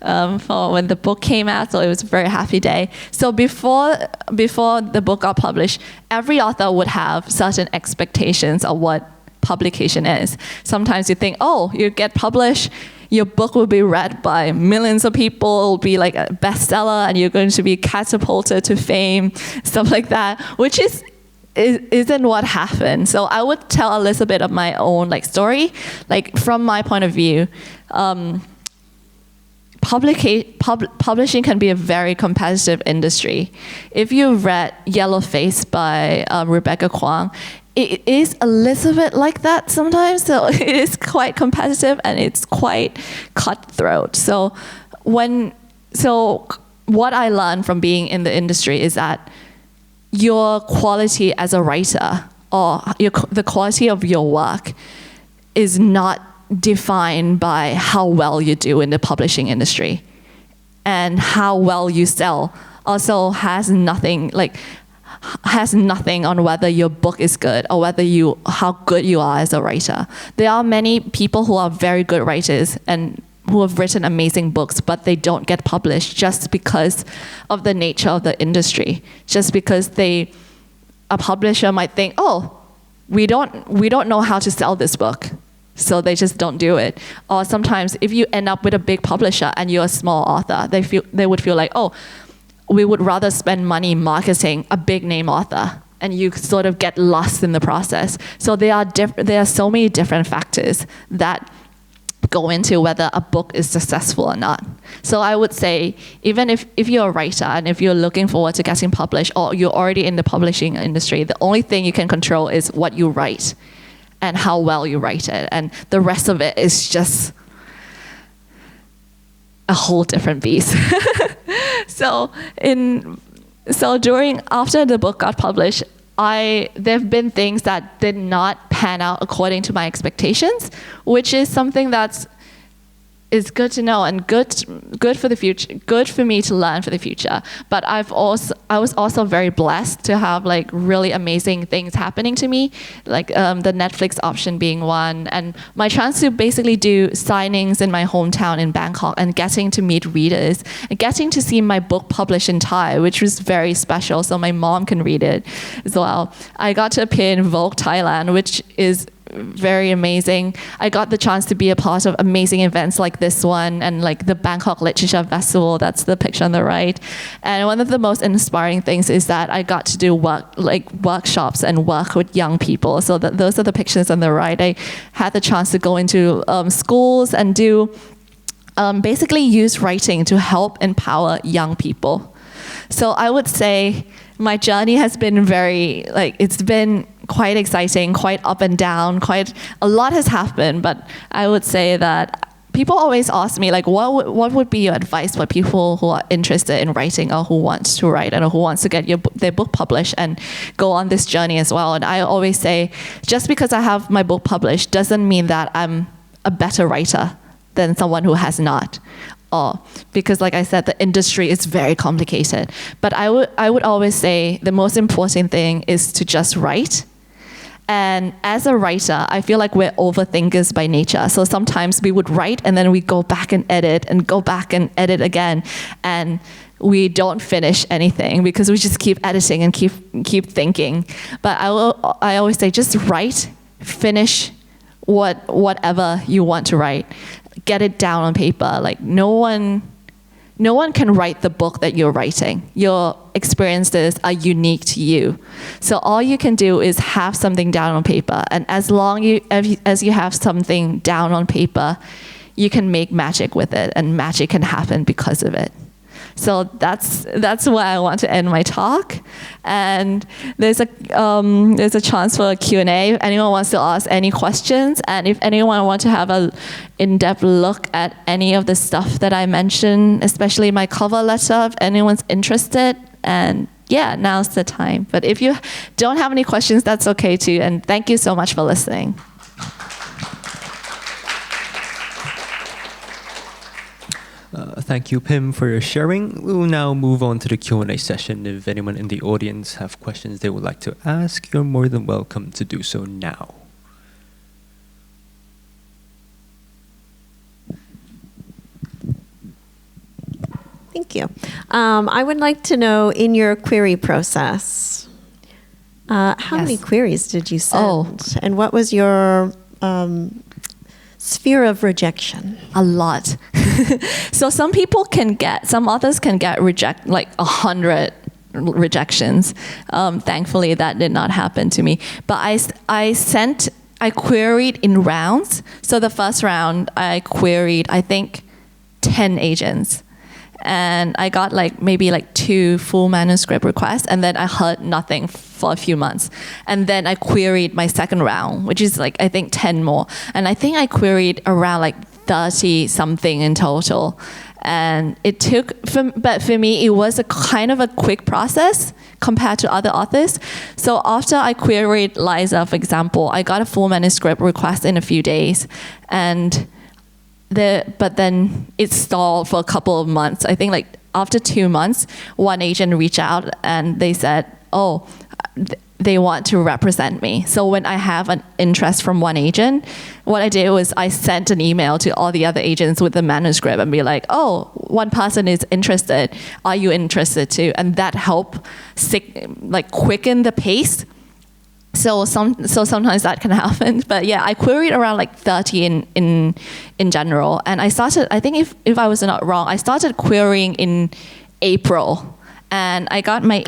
For when the book came out, so it was a very happy day. So before the book got published, every author would have certain expectations of what publication is. Sometimes you think, oh, you get published, your book will be read by millions of people, it will be like a bestseller, and you're going to be catapulted to fame, stuff like that, which isn't what happened. So I would tell a little bit of my own story. From my point of view, publishing can be a very competitive industry. If you read Yellow Face by Rebecca Kwong, it is a little bit like that sometimes. So it is quite competitive and it's quite cutthroat. So what I learned from being in the industry is that your quality as a writer or the quality of your work is not defined by how well you do in the publishing industry, and how well you sell also has nothing on whether your book is good or how good you are as a writer. There are many people who are very good writers and who have written amazing books, but they don't get published just because of the nature of the industry. Just because a publisher might think, oh, we don't know how to sell this book, so they just don't do it. Or sometimes if you end up with a big publisher and you're a small author, they would feel like, oh, we would rather spend money marketing a big name author, and you sort of get lost in the process. So there are so many different factors that go into whether a book is successful or not. So I would say, even if you're a writer and if you're looking forward to getting published, or you're already in the publishing industry, the only thing you can control is what you write and how well you write it. And the rest of it is just a whole different beast. After the book got published, there've been things that did not pan out according to my expectations, which is something that's is good to know and good for the future, good for me to learn for the future. But I was also very blessed to have really amazing things happening to me, the Netflix option being one, and my chance to basically do signings in my hometown in Bangkok, and getting to meet readers and getting to see my book published in Thai, which was very special, so my mom can read it as well. I got to appear in Vogue Thailand, which is very amazing. I got the chance to be a part of amazing events like this one, and the Bangkok Literature Festival. That's the picture on the right. And one of the most inspiring things is that I got to do workshops and work with young people. So those are the pictures on the right. I had the chance to go into schools and do basically use writing to help empower young people. So I would say my journey has been it's been quite exciting, quite up and down, quite a lot has happened. But I would say that people always ask me what would be your advice for people who are interested in writing, or who wants to write, and who wants to get their book published and go on this journey as well. And I always say, just because I have my book published doesn't mean that I'm a better writer than someone who has not. Because like I said, the industry is very complicated. But I would always say the most important thing is to just write. And as a writer, I feel like we're overthinkers by nature. So sometimes we would write and then we go back and go back and edit again. And we don't finish anything because we just keep editing and keep thinking. But I always say just write, finish whatever you want to write. Get it down on paper. Like no one can write the book that you're writing. Your experiences are unique to you. So all you can do is have something down on paper. And as long as you have something down on paper, you can make magic with it, and magic can happen because of it. So that's where I want to end my talk. And there's a chance for a Q&A if anyone wants to ask any questions. And if anyone wants to have an in-depth look at any of the stuff that I mentioned, especially my cover letter, if anyone's interested. And yeah, now's the time. But if you don't have any questions, that's okay too. And thank you so much for listening. Thank you, Pim, for your sharing. We will now move on to the Q&A session. If anyone in the audience have questions they would like to ask, you're more than welcome to do so now. Thank you. I would like to know, in your query process, how many queries did you send? And what was your sphere of rejection? A lot. So some authors can get like 100 rejections. Thankfully, that did not happen to me. But I queried in rounds. So the first round, I queried, I think, 10 agents. And I got maybe 2 full manuscript requests, and then I heard nothing for a few months. And then I queried my second round, which is I think 10 more. And I think I queried around 30 something in total. And it took, but for me, it was a kind of a quick process compared to other authors. So after I queried Liza, for example, I got a full manuscript request in a few days. But then it stalled for a couple of months. I think after 2 months, one agent reached out and they said, they want to represent me. So when I have an interest from one agent, what I did was I sent an email to all the other agents with the manuscript and be like, one person is interested. Are you interested too? And that helped quicken the pace. So sometimes that can happen, but yeah, I queried around 30 in general, and I started. I think if I was not wrong, I started querying in April, and I got my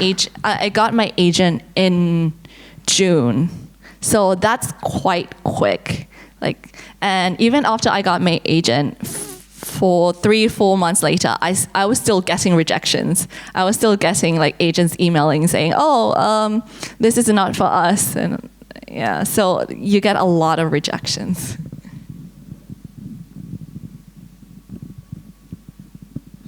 agent in June, so that's quite quick. And even after I got my agent, for 3-4 months later, I was still getting rejections. I was still getting agents emailing saying, this is not for us. And yeah, so you get a lot of rejections.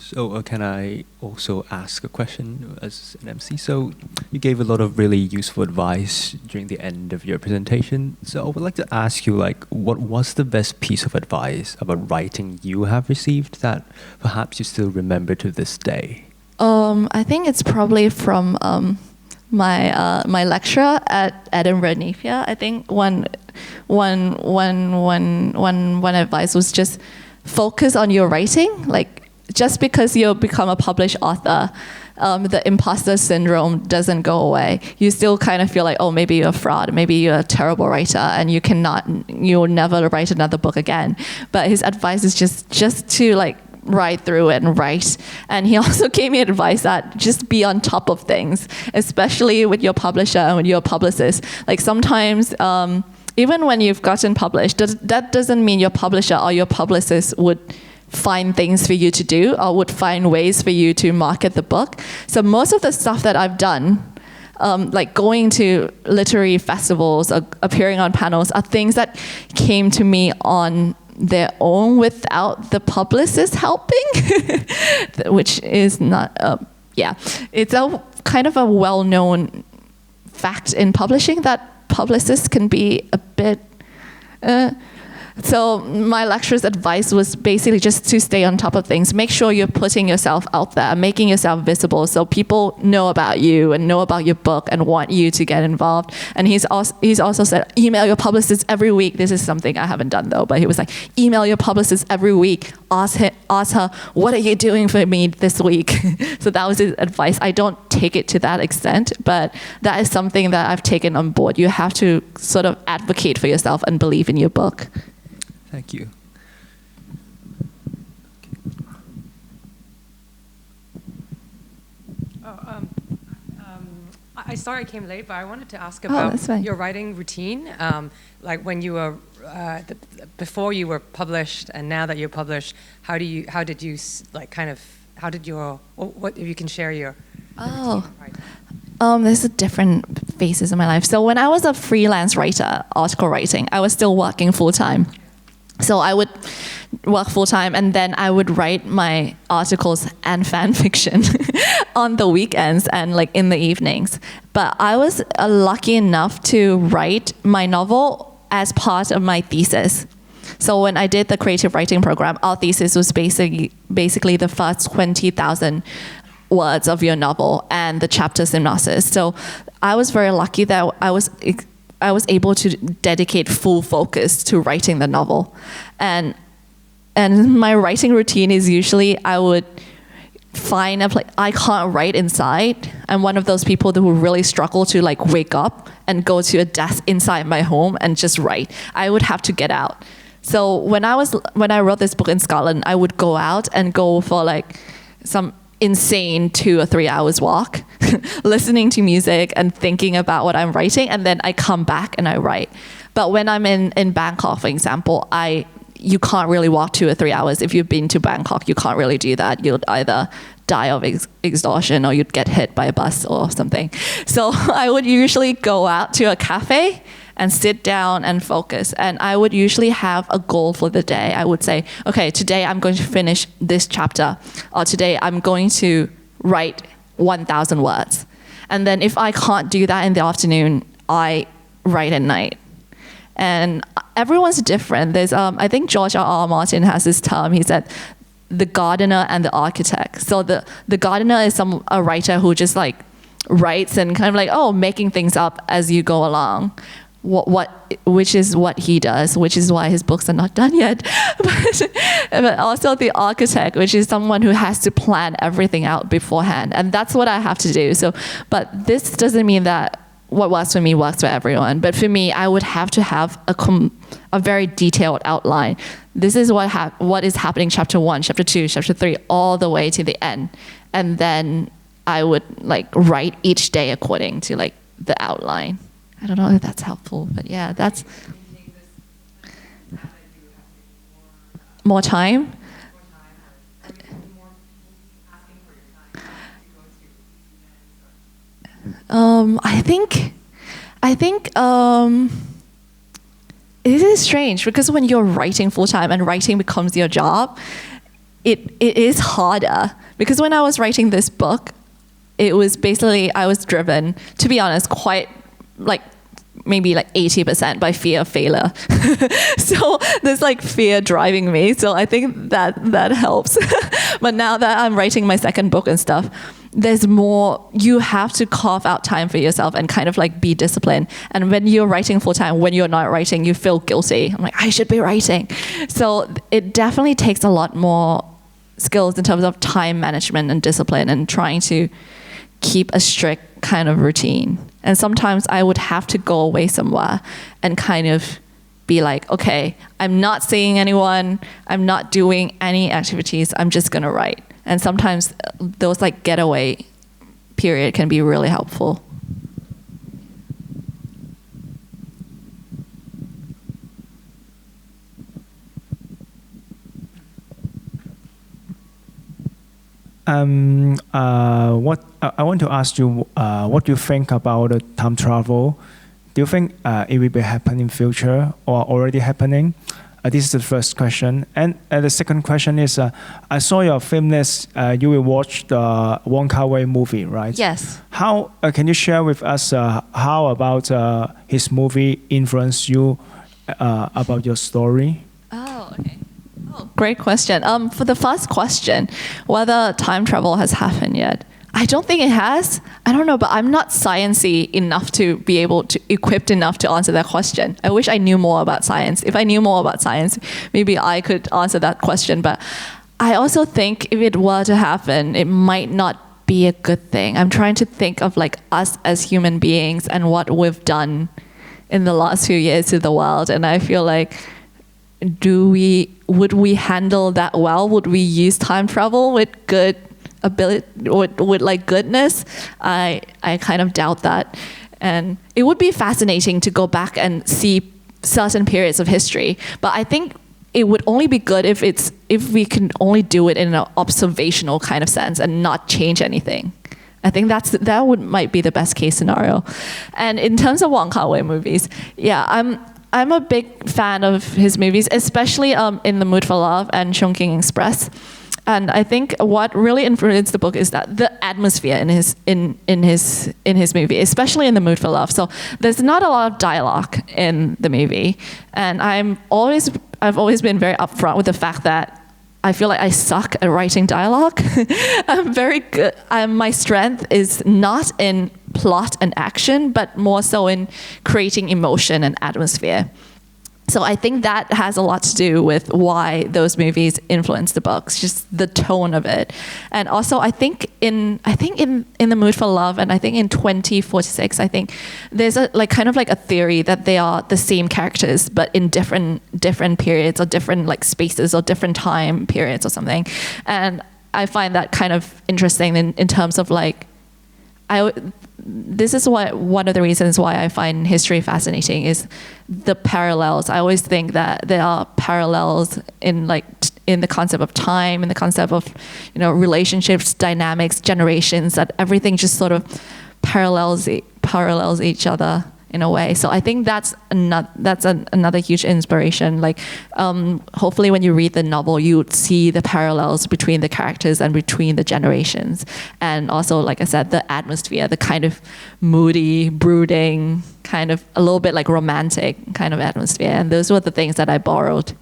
So can I also ask a question as an MC? So you gave a lot of really useful advice during the end of your presentation. So I would like to ask you, what was the best piece of advice about writing you have received that perhaps you still remember to this day? I think it's probably from my lecturer at Edinburgh Napier. I think one advice was just focus on your writing. Just because you become a published author, the imposter syndrome doesn't go away. You still kind of feel maybe you're a fraud, maybe you're a terrible writer, and you'll never write another book again. But his advice is just to write through it and write. And he also gave me advice that just be on top of things, especially with your publisher and with your publicist. Sometimes, even when you've gotten published, that doesn't mean your publisher or your publicist would find things for you to do or would find ways for you to market the book. So most of the stuff that I've done, going to literary festivals or appearing on panels, are things that came to me on their own without the publicist helping, which is not, it's a kind of a well-known fact in publishing that publicists can be a bit So my lecturer's advice was basically just to stay on top of things. Make sure you're putting yourself out there, making yourself visible so people know about you and know about your book and want you to get involved. And he's also said, email your publicist every week. This is something I haven't done though, but he was like, email your publicist every week. Ask her, what are you doing for me this week? So that was his advice. I don't take it to that extent, but that is something that I've taken on board. You have to sort of advocate for yourself and believe in your book. Thank you. Sorry I came late, but I wanted to ask about your writing routine. Like when you were, before you were published and now that you're published, how did you what if you can share your routine? There's different phases in my life. So when I was a freelance writer, article writing, I was still working full-time. So I would work full-time and then I would write my articles and fan fiction on the weekends and like in the evenings. But I was lucky enough to write my novel as part of my thesis. So when I did the creative writing program, our thesis was basically the first 20,000 words of your novel and the chapter synopsis. So I was very lucky that I was able to dedicate full focus to writing the novel. And my writing routine is usually I would find a place. I can't write inside. I'm one of those people who really struggle to like wake up and go to a desk inside my home and just write. I would have to get out. So when I wrote this book in Scotland, I would go out and go for like some insane 2 or 3 hours walk, listening to music and thinking about what I'm writing, and then I come back and I write. But when I'm in Bangkok, for example, you can't really walk 2 or 3 hours. If you've been to Bangkok, you can't really do that. You'll either die of exhaustion or you'd get hit by a bus or something. So I would usually go out to a cafe and sit down and focus. And I would usually have a goal for the day. I would say, okay, today I'm going to finish this chapter, or today I'm going to write 1,000 words. And then if I can't do that in the afternoon, I write at night. And everyone's different. There's, I think George R.R. Martin has this term. He said, the gardener and the architect. So the gardener is a writer who just like writes and kind of like, making things up as you go along. Which is what he does, which is why his books are not done yet. But also the architect, which is someone who has to plan everything out beforehand. And that's what I have to do. So, but this doesn't mean that what works for me works for everyone. But for me, I would have to have a very detailed outline. This is what is happening chapter 1, chapter 2, chapter 3, all the way to the end. And then I would like write each day according to like the outline. I don't know if that's helpful, but yeah, that's more time. I think it is strange because when you're writing full time and writing becomes your job, it is harder. Because when I was writing this book, it was basically I was driven, to be honest, quite like maybe like 80% by fear of failure. So there's like fear driving me. So I think that helps. But now that I'm writing my second book and stuff, there's more, you have to carve out time for yourself and kind of like be disciplined. And when you're writing full time, when you're not writing, you feel guilty. I'm like, I should be writing. So it definitely takes a lot more skills in terms of time management and discipline and trying to keep a strict kind of routine. And sometimes I would have to go away somewhere and kind of be like, okay, I'm not seeing anyone, I'm not doing any activities, I'm just gonna write. And sometimes those like getaway period can be really helpful. What I want to ask you, what do you think about time travel? Do you think it will be happening in future or already happening? This is the first question. And the second question is, I saw your film list. You will watch the Wong Kar-wai movie, right? Yes. How can you share with us how about his movie influenced you about your story? Great question. For the first question, whether time travel has happened yet, I don't think it has. I don't know, but I'm not sciencey enough to be equipped enough to answer that question. I wish I knew more about science. If I knew more about science, maybe I could answer that question. But I also think if it were to happen, it might not be a good thing. I'm trying to think of like us as human beings and what we've done in the last few years to the world. And I feel like, would we handle that well? Would we use time travel with good ability, with like goodness? I kind of doubt that. And it would be fascinating to go back and see certain periods of history. But I think it would only be good if we can only do it in an observational kind of sense and not change anything. I think might be the best case scenario. And in terms of Wong Kar-wai movies, yeah, I'm a big fan of his movies, especially In the Mood for Love and Chungking Express. And I think what really influenced the book is that the atmosphere in his movie, especially In the Mood for Love. So there's not a lot of dialogue in the movie, and I've always been very upfront with the fact that I feel like I suck at writing dialogue. I'm very good. My strength is not in plot and action, but more so in creating emotion and atmosphere. So I think that has a lot to do with why those movies influence the books, just the tone of it. And also I think in The Mood for Love, and I think in 2046, I think there's a theory that they are the same characters but in different periods or different like spaces or different time periods or something. And I find that kind of interesting in terms of like this is one of the reasons why I find history fascinating is the parallels. I always think that there are parallels in the concept of time, in the concept of relationships, dynamics, generations. That everything just sort of parallels each other in a way. So I think that's another huge inspiration. Like hopefully when you read the novel, you would see the parallels between the characters and between the generations. And also, like I said, the atmosphere, the kind of moody, brooding, kind of a little bit like romantic kind of atmosphere. And those were the things that I borrowed.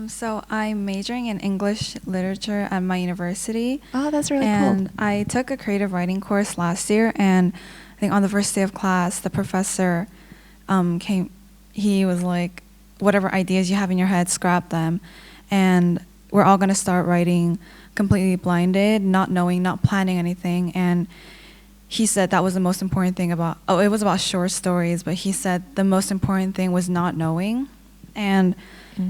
So I'm majoring in English literature at my university. Oh, that's really cool. And I took a creative writing course last year, and I think on the first day of class, the professor came. He was like, whatever ideas you have in your head, scrap them. And we're all going to start writing completely blinded, not knowing, not planning anything. And he said that was the most important thing it was about short stories, but he said the most important thing was not knowing. And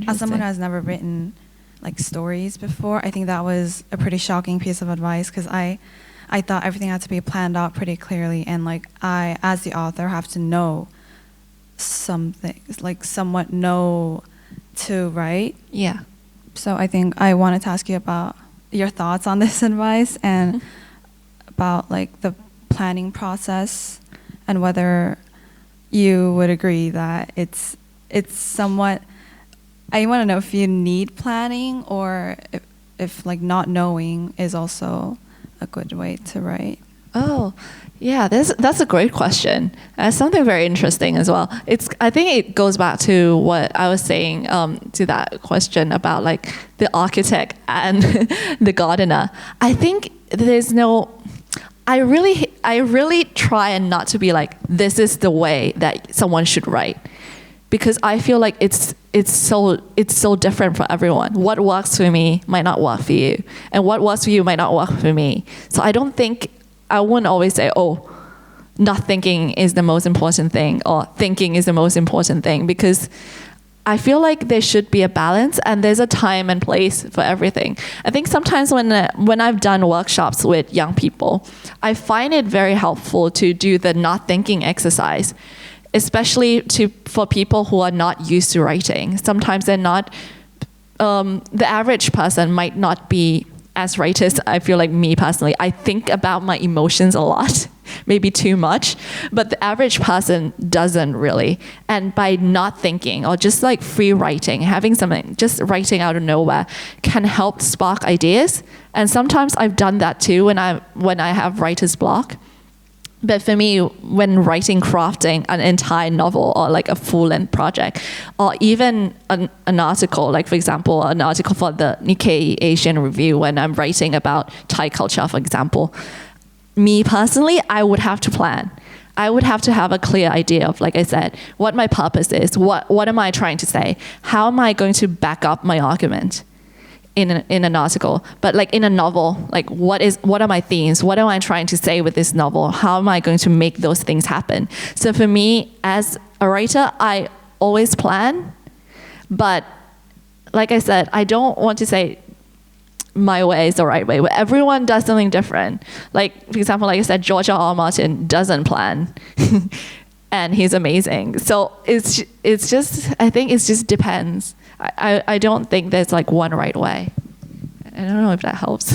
as someone who has never written like stories before, I think that was a pretty shocking piece of advice, because I thought everything had to be planned out pretty clearly, and like I, as the author, have to know something, like somewhat know to write. Yeah. So I think I wanted to ask you about your thoughts on this advice and about like the planning process, and whether you would agree that it's somewhat. I want to know if you need planning, or if like not knowing is also a good way to write. Oh, yeah, that's a great question. That's something very interesting as well. I think it goes back to what I was saying to that question about like the architect and the gardener. I think I really try and not to be like, this is the way that someone should write, because I feel like it's so different for everyone. What works for me might not work for you, and what works for you might not work for me. So I wouldn't always say, oh, not thinking is the most important thing, or thinking is the most important thing, because I feel like there should be a balance, and there's a time and place for everything. I think sometimes when I've done workshops with young people, I find it very helpful to do the not thinking exercise, especially for people who are not used to writing. Sometimes they're not, the average person might not be as writers. I feel like me personally, I think about my emotions a lot, maybe too much, but the average person doesn't really. And by not thinking, or just like free writing, having something, just writing out of nowhere, can help spark ideas. And sometimes I've done that too when I have writer's block. But for me, when writing, crafting an entire novel or like a full-length project, or even an article, like for example, an article for the Nikkei Asian Review, when I'm writing about Thai culture, for example, me personally, I would have to plan. I would have to have a clear idea of, like I said, what my purpose is, what am I trying to say, how am I going to back up my argument in an article. But like in a novel, like what are my themes? What am I trying to say with this novel? How am I going to make those things happen? So for me, as a writer, I always plan. But like I said, I don't want to say my way is the right way, but everyone does something different. Like, for example, like I said, George R. R. Martin doesn't plan. And he's amazing. So it's just, I think it just depends. I don't think there's like one right way. I don't know if that helps.